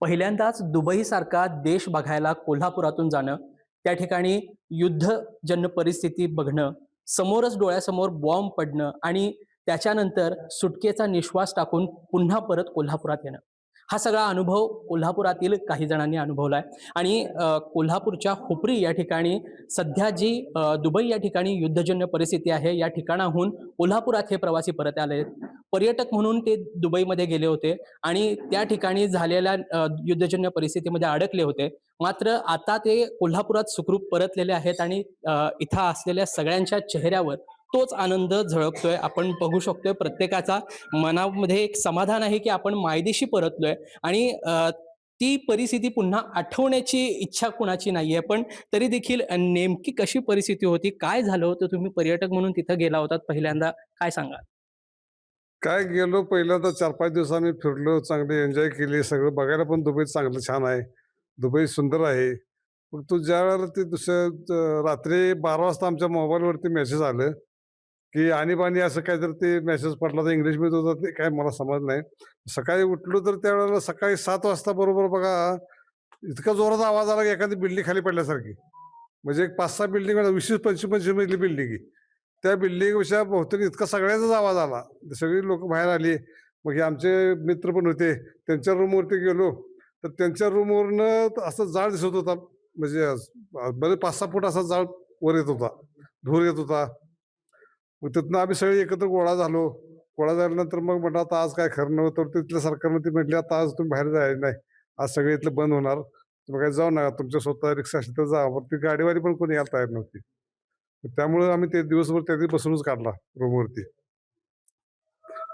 पहिल्यांदाच दुबईसारखा देश बघायला कोल्हापुरातून जाणं, त्या ठिकाणी युद्धजन्य परिस्थिती बघणं, समोरच डोळ्यासमोर बॉम्ब पडणं आणि त्याच्यानंतर सुटकेचा निश्वास टाकून पुन्हा परत कोल्हापुरात येणं. हा सगळा अनुभव कोल्हापुरातील काही जणांनी अनुभवलाय आणि कोल्हापूरच्या हुपरी या ठिकाणी सध्या जी दुबई या ठिकाणी युद्धजन्य परिस्थिती आहे, या ठिकाणाहून कोल्हापुरात हे प्रवासी परत आले आहेत. पर्यटक म्हणून ते दुबईमध्ये गेले होते आणि त्या ठिकाणी झालेल्या युद्धजन्य परिस्थितीमध्ये अडकले होते. मात्र आता ते कोल्हापुरात सुखरूप परतलेले आहेत आणि इथं असलेल्या सगळ्यांच्या चेहऱ्यावर तोच आनंद झळकतोय. आपण बघू शकतोय प्रत्येकाचा मनामध्ये एक समाधान आहे, की आपण मायदेशी परतलोय आणि ती परिस्थिती पुन्हा आठवण्याची इच्छा कुणाची नाहीये. पण तरी देखील नेमकी कशी परिस्थिती होती? काय झालं होतं? तुम्ही पर्यटक म्हणून तिथं गेला होतात पहिल्यांदा, काय सांगाल? काय गेलो पहिल्यांदा 4-5 दिवस आम्ही फिरलो, चांगले एन्जॉय केले. सगळं बघायला पण दुबईत चांगलं छान आहे. दुबई सुंदर आहे. मग तो ज्यावेळेला ते रात्री 12 वाजता आमच्या मोबाईलवरती मेसेज आलं, की आणीबाणी असं काहीतरी ते मेसेज पडला तर इंग्लिशमध्ये होता ते काय मला समजलं नाही. सकाळी उठलो तर त्यावेळेला सकाळी 7 वाजता बरोबर बघा, इतका जोराचा आवाज आला की एखादी बिल्डिंग खाली पडल्यासारखी. म्हणजे एक 5-6 बिल्डिंग 20-25 मजली बिल्डिंग आहे. त्या बिल्डिंगपेक्षा बहुतेक इतका सगळ्याचाच आवाज आला. सगळी लोकं बाहेर आली. मग हे आमचे मित्र पण होते. त्यांच्या रूमवरती गेलो, तर त्यांच्या रूमवरनं असं जाळ दिसत होता. म्हणजे बरे 5-6 फूट असा जाळ वर येत होता. धूर येत होता. मग तिथनं आम्ही सगळे एकत्र गोळा झालो. गोळा झाल्यानंतर मग म्हटलं आता आज काय खरं नव्हतं. तर तिथल्या सरकारनं ती म्हटली, "आता आज तुम्ही बाहेर जायचं नाही. आज सगळे इथलं बंद होणार. तुम्ही काही जाऊ नका. तुमच्या स्वतः रिक्षा असेल तर जा." मग ती गाडीवाली पण कोणी यायला तयार नव्हती. त्यामुळे आम्ही ते दिवसभर त्या बसूनच काढला रूमवरती.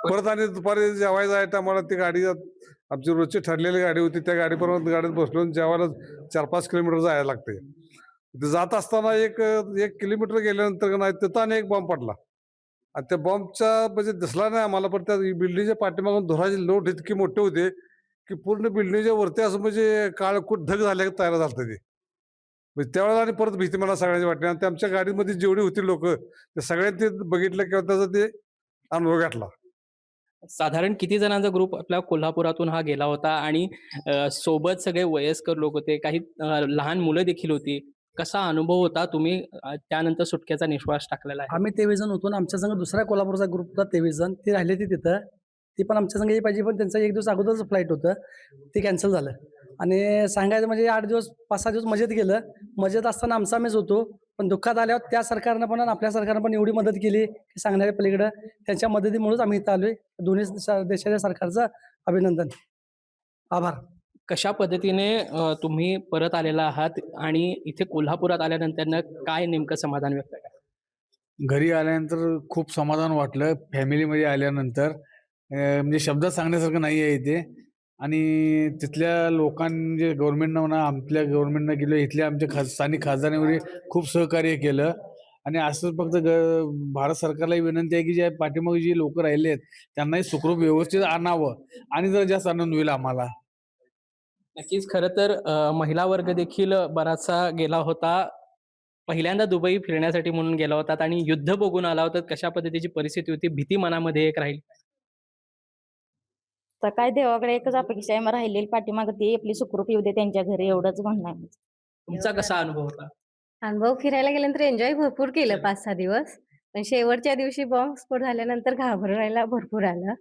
परत आणि दुपारी जेवायला जायचं आम्हाला ती गाडी आमची रोजची ठरलेली गाडी होती. त्या गाडीपर्यंत गाडीत बसलो आणि जेवायला 4-5 किलोमीटर जायला लागते. तिथे जात असताना एक 1 किलोमीटर गेल्यानंतर का नाही तिथं आणि एक बॉम्ब पडला. आणि त्या बॉम्बचा म्हणजे दिसला नाही आम्हाला, पण त्या बिल्डिंगच्या पाठीमागून धुराची लोट इतकी मोठी होती, की पूर्ण बिल्डिंगच्या वरती असं म्हणजे काळकुट ढग झाल्या तयार झालं ते. म्हणजे त्यावेळेला आणि परत भीती मला सगळ्यांची वाटली आणि ते आमच्या गाडीमध्ये जेवढी होती लोकं, ते सगळ्यांनी ते बघितलं किंवा त्याचा ते अनुभव घेतला. साधारण किती जणांचा ग्रुप आपल्या कोल्हापुरातून हा गेला होता आणि सोबत सगळे वयस्कर लोक होते, काही लहान मुलं देखील होती. कसा अनुभव होता? तुम्ही त्यानंतर सुटकेचा निश्वास टाकलेला आहे. आम्ही 23 जण होतो आणि आमच्या संग दुसरा कोल्हापूरचा ग्रुप होता 23 जण. ते राहिले ते तिथं. ती पण आमच्या संग यायला पाहिजे, पण त्यांचं 1 दिवस अगोदरच फ्लाइट होतं. ते कॅन्सल झालं आणि सांगायचं म्हणजे 8 दिवस 5-6 दिवस मजेत गेलं. मजेत असताना आमचं आम्हीच होतो. पण दुःखात आल्यावर त्या सरकारनं पण आणि आपल्या सरकारनं पण एवढी मदत केली, की सांगण्याच्या पलीकडं. त्यांच्या मदतीमुळेच आम्ही इथं आलोय. दोन्ही देशाच्या सरकारचं अभिनंदन. आभार. कशा पद्धतीने तुम्ही परत आलेला आहात आणि इथे कोल्हापुरात आल्यानंतरनं काय नेमकं समाधान व्यक्त करा? घरी आल्यानंतर खूप समाधान वाटलं. फॅमिलीमध्ये आल्यानंतर म्हणजे शब्दात सांगण्यासारखं नाही आहे इथे. आणि तिथल्या लोकांनी जे गव्हर्नमेंटनं म्हणा, आपल्या गव्हर्नमेंटनं केलं, इथल्या आमच्या स्थानिक खासदारांनी खूप सहकार्य केलं. आणि असंच फक्त भारत सरकारलाही विनंती आहे, की जे पाठीमागे जी लोकं राहिले आहेत, त्यांनाही सुखरूप व्यवस्थित आणावं आणि जरा जास्त आनंद होईल आम्हाला. नक्कीच. खरं तर महिला वर्ग देखील बराचसा गेला होता. पहिल्यांदा दुबई फिरण्यासाठी म्हणून गेला होतात आणि युद्ध बघून आला होतात. कशा पद्धतीची परिस्थिती होती? भीती मनामध्ये एक राहील. तर काय देवाकडे एकच अपेक्षा आहे, मग राहिलेली पाठीमागे ती आपली सुखरूप येऊ दे त्यांच्या घरी, एवढंच म्हणणं आहे माझं. तुमचा कसा अनुभव होता? अनुभव फिरायला गेल्यानंतर एन्जॉय भरपूर केलं 5-6 दिवस. पण शेवटच्या दिवशी बॉम्बस्फोट झाल्यानंतर घाबरायला भरपूर आलं.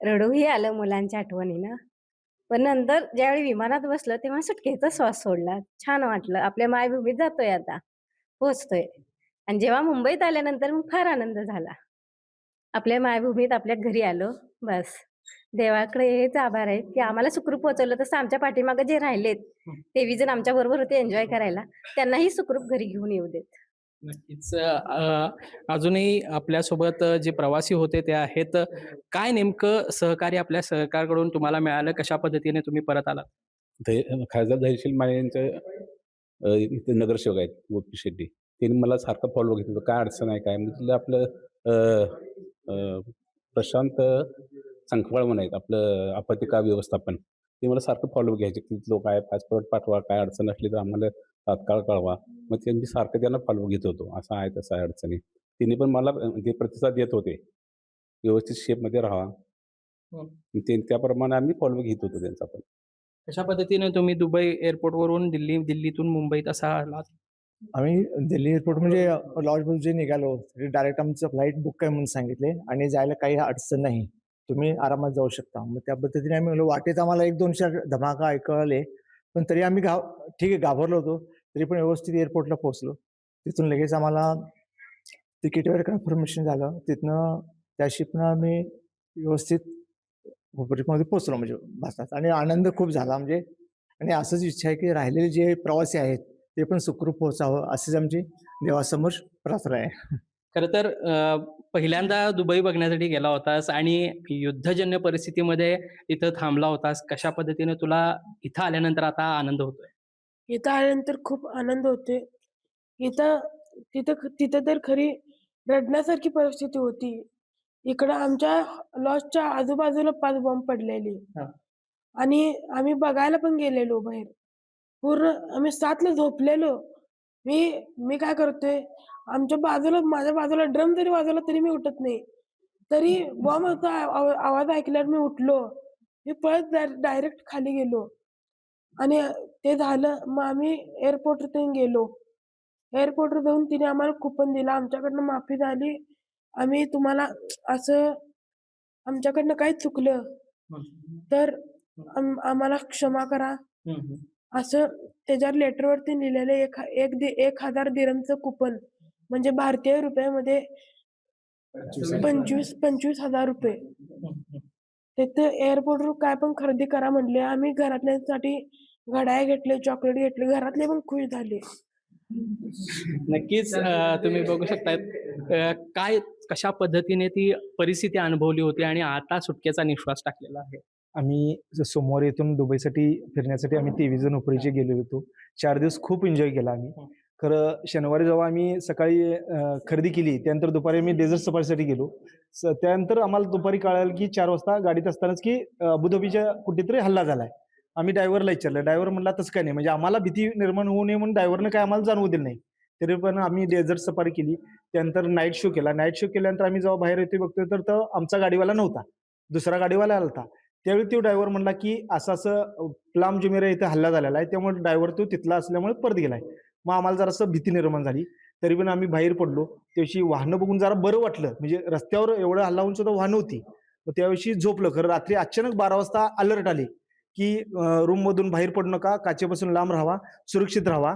रडूही आलं मुलांच्या आठवणीनं. पण नंतर ज्यावेळी विमानात बसलं तेव्हा सुटकेचा श्वास सोडला. छान वाटलं. आपल्या मायभूमीत जातोय आता, पोहोचतोय. आणि जेव्हा मुंबईत आल्यानंतर मग फार आनंद झाला. आपल्या मायभूमीत आपल्या घरी आलो, बस. देवाकडे हेच आभार आहेत, की आम्हाला सुखरूप पोहोचवलं. तसं आमच्या पाठीमागे जे राहिलेत, 23 जण आमच्या बरोबर होते एन्जॉय करायला, त्यांनाही सुखरूप घरी घेऊन येऊ देत. नक्कीच. अजूनही आपल्यासोबत जे प्रवासी होते ते आहेत. काय नेमकं सहकार्य आपल्या सरकारकडून तुम्हाला मिळालं? कशा पद्धतीने तुम्ही परत आलात? खासदार धैर्यशील माने यांचे इथे नगरसेवक आहेत गोपी शेट्टी. त्यांनी मला सारखं फॉलो घेत होतं. काय अडचण आहे काय? मी म्हटलं आपलं अ, अ, प्रशांत संखवाळ म्हणून आहेत आपलं आपत्तिका व्यवस्थापन. ते मला सारखं फॉलो घ्यायचे. की लोक आहे पासपोर्ट पाठवा, काय अडचण असली तर आम्हाला तात्काळ कळवा. मग त्यांनी सारखं त्यांना फॉलो घेत होतो. असं आहे तसं आहे अडचणी. त्यांनी पण मला ते प्रतिसाद देत होते. व्यवस्थित शेपमध्ये राहावा. हं. ते त्याप्रमाणे आम्ही फॉलो घेत होतो त्यांचा पण. कशा पद्धतीने तुम्ही दुबई एअरपोर्टवरून दिल्लीतून मुंबईत असा आलात? आम्ही दिल्ली एअरपोर्ट म्हणजे लॉज जे निघालो डायरेक्ट आमचं फ्लाईट बुक आहे म्हणून सांगितले आणि जायला काही अडचण नाही, तुम्ही आरामात जाऊ शकता. मग त्या पद्धतीने आम्ही म्हणलो, वाटेत आम्हाला 1-2 धमाका ऐकवले, पण तरी आम्ही ठीक आहे घाबरलो होतो, तरी पण व्यवस्थित एअरपोर्टला पोहोचलो. तिथून लगेच आम्हाला तिकीटवर कन्फर्मेशन झालं. तिथनं त्या शिपनं आम्ही व्यवस्थित मध्ये पोहोचलो म्हणजे भारतात आणि आनंद खूप झाला म्हणजे. आणि असंच इच्छा आहे की राहिलेले जे प्रवासी आहेत ते पण सुखरूप पोहोचावं अशीच आमची देवासमोर प्रार्थना आहे. खरं तर पहिल्यांदा दुबई बघण्यासाठी गेला होतास आणि युद्धजन्य परिस्थितीमध्ये इथं थांबला होतास. कशा पद्धतीने तुला इथं आल्यानंतर आता आनंद होतोय? इथं आल्यानंतर खूप आनंद होते. इथं तिथं तिथं तर खरी रडण्यासारखी परिस्थिती होती. इकडं आमच्या लॉजच्या आजूबाजूला 5 बॉम्ब पडलेले हां. आणि आम्ही बघायला पण गेलेलो बाहेर. पूर्ण आम्ही 7ला झोपलेलो. मी काय करतोय, माझ्या बाजूला ड्रम जरी वाजवला तरी मी उठत नाही. तरी बॉम्बचा आवाज ऐकल्यावर मी उठलो. मी पळत डायरेक्ट खाली गेलो आणि ते झालं. मग आम्ही एअरपोर्टवर गेलो. एअरपोर्टवर जाऊन तिने आम्हाला कुपन दिलं. आमच्याकडनं माफी झाली. आम्ही तुम्हाला असं आमच्याकडनं काही चुकलं तर आम्हाला क्षमा करा. असं त्याच्यावर लेटरवरती लिहिलेलं 1,000 दिरहमचं कुपन म्हणजे भारतीय रुपयामध्ये 25,000 रुपये. तिथं एअरपोर्टवर काय पण खरेदी करा म्हणले. आम्ही घरातल्यांसाठी घड्याळ घेतले, चॉकलेट घेतले. घरातले पण खुश झाले. नक्कीच तुम्ही बघू शकताय काय कशा पद्धतीने ती परिस्थिती अनुभवली होती आणि आता सुटकेचा निश्वास टाकलेला आहे. आम्ही सोमवारी इथून दुबईसाठी फिरण्यासाठी आम्ही 23 जण उपरीचे गेलेलो होतो. 4 दिवस खूप एन्जॉय केला आम्ही. खरं शनिवारी जेव्हा आम्ही सकाळी खरेदी केली त्यानंतर दुपारी आम्ही डेझर्ट सफारीसाठी गेलो. त्यानंतर आम्हाला दुपारी कळालं की 4 वाजता गाडीत असतानाच की अबुधाबीच्या कुठेतरी हल्ला झालाय. आम्ही ड्रायव्हरला विचारलं. ड्रायव्हर म्हणला तसं काय नाही, म्हणजे आम्हाला भीती निर्माण होऊ नये म्हणून ड्रायव्हरनं काय आम्हाला जाणवू दिलं नाही. तरी पण आम्ही डेझर्ट सफारी केली. त्यानंतर नाईट शो केला. नाईट शो केल्यानंतर आम्ही जेव्हा बाहेर येतोय बघतोय तर तो आमचा गाडीवाला नव्हता, दुसरा गाडीवाला आला होता. त्यावेळी तो ड्रायव्हर म्हणला की असं प्लाम जुमेरा इथे हल्ला झालेला आहे, त्यामुळे ड्रायव्हर तो तिथला असल्यामुळे परत गेलाय. मग आम्हाला जरासं भीती निर्माण झाली. तरी पण आम्ही बाहेर पडलो. त्याविषयी वाहनं बघून जरा बरं वाटलं, म्हणजे रस्त्यावर एवढं हल्ला होऊन सुद्धा वाहनं होती. मग त्याविषयी झोपलं. खरं रात्री अचानक 12 वाजता अलर्ट आले की रूम मधून बाहेर पडू नका, काचेपासून लांब राहावा, सुरक्षित राहावा,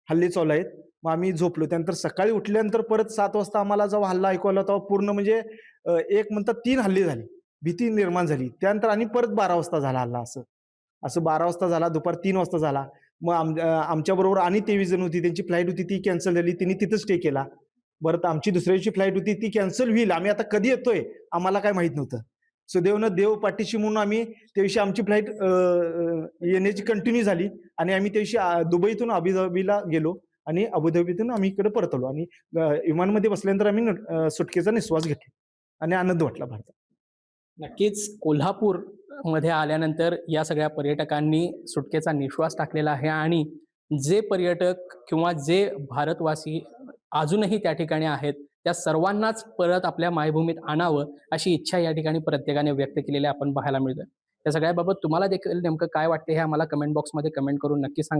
हल्ले चालू आहेत. मग आम्ही झोपलो. त्यानंतर सकाळी उठल्यानंतर परत 7 वाजता आम्हाला जेव्हा हल्ला ऐकू आला तेव्हा पूर्ण म्हणजे एक म्हणतात 3 हल्ले झाले, भीती निर्माण झाली. त्यानंतर आणि परत 12 वाजता झाला हल्ला. असं 12 वाजता झाला, दुपार 3 वाजता झाला. मग आमच्या बरोबर आणि 23 जण होती, त्यांची फ्लाईट होती ती कॅन्सल झाली, त्यांनी तिथं स्टे केला. बरं आमची दुसऱ्या दिवशी फ्लाईट होती ती कॅन्सल होईल, आम्ही आता कधी येतोय आम्हाला काय माहित नव्हतं. सुदैवानं देव पाठीशी म्हणून आम्ही त्याविषयी आमची फ्लाईट येण्याची कंटिन्यू झाली आणि आम्ही त्याविषयी दुबईतून अबुधाबीला गेलो आणि अबुधाबीतून आम्ही इकडे परतलो आणि विमानमध्ये बसल्यानंतर आम्ही सुटकेचा निश्वास घेतला आणि आनंद वाटला भारतात. नक्कीच कोल्हापूर मध्ये आल्यानंतर या सगळ्या पर्यटकांनी सुटकेचा निश्वास टाकलेला आहे आणि जे पर्यटक किंवा जे भारतवासी अजूनही त्या ठिकाणी आहेत त्या सर्वांनाच परत आपल्या मायभूमीत आणावं अशी इच्छा या ठिकाणी प्रत्येकाने व्यक्त केलेली आपण पाहायला मिळतं. त्या सगळ्याबाबत तुम्हाला देखील नेमकं काय वाटते हे आम्हाला कमेंट बॉक्समध्ये कमेंट करून नक्की सांगा.